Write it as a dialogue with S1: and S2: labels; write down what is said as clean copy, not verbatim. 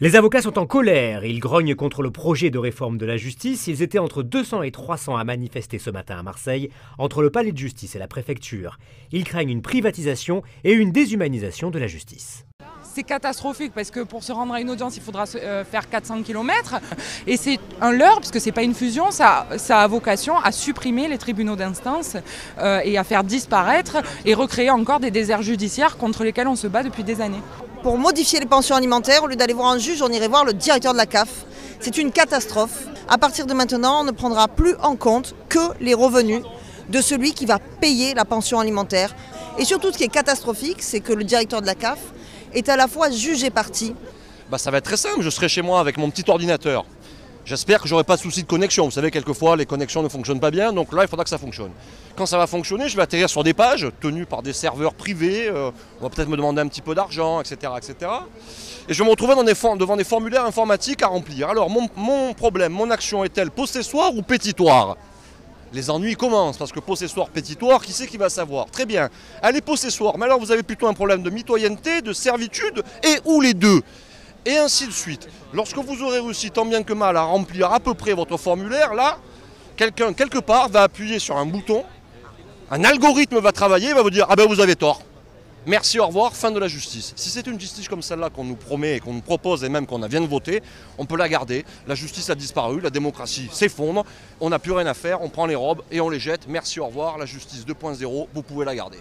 S1: Les avocats sont en colère, ils grognent contre le projet de réforme de la justice. Ils étaient entre 200 et 300 à manifester ce matin à Marseille, entre le palais de justice et la préfecture. Ils craignent une privatisation et une déshumanisation de la justice.
S2: C'est catastrophique parce que pour se rendre à une audience, il faudra faire 400 km. Et c'est un leurre, parce que ce n'est pas une fusion, ça a vocation à supprimer les tribunaux d'instance et à faire disparaître et recréer encore des déserts judiciaires contre lesquels on se bat depuis des années.
S3: Pour modifier les pensions alimentaires, au lieu d'aller voir un juge, on irait voir le directeur de la CAF. C'est une catastrophe. À partir de maintenant, on ne prendra plus en compte que les revenus de celui qui va payer la pension alimentaire. Et surtout, ce qui est catastrophique, c'est que le directeur de la CAF est à la fois juge et partie.
S4: Ça va être très simple, je serai chez moi avec mon petit ordinateur. J'espère que j'aurai pas de soucis de connexion. Vous savez, quelquefois, les connexions ne fonctionnent pas bien, donc là, il faudra que ça fonctionne. Quand ça va fonctionner, je vais atterrir sur des pages tenues par des serveurs privés. On va peut-être me demander un petit peu d'argent, etc., etc. Et je vais me retrouver devant des formulaires informatiques à remplir. Alors, mon problème, mon action est-elle possessoire ou pétitoire ? Les ennuis commencent, parce que possessoire, pétitoire, qui c'est qui va savoir? Très bien, elle est possessoire, mais alors vous avez plutôt un problème de mitoyenneté, de servitude, et ou les deux. Et ainsi de suite. Lorsque vous aurez réussi tant bien que mal à remplir à peu près votre formulaire, là, quelqu'un, quelque part, va appuyer sur un bouton, un algorithme va travailler, va vous dire « Ah ben vous avez tort, merci, au revoir, fin de la justice ». Si c'est une justice comme celle-là qu'on nous promet et qu'on nous propose et même qu'on vient de voter, on peut la garder. La justice a disparu, la démocratie s'effondre, on n'a plus rien à faire, on prend les robes et on les jette. Merci, au revoir, la justice 2.0, vous pouvez la garder.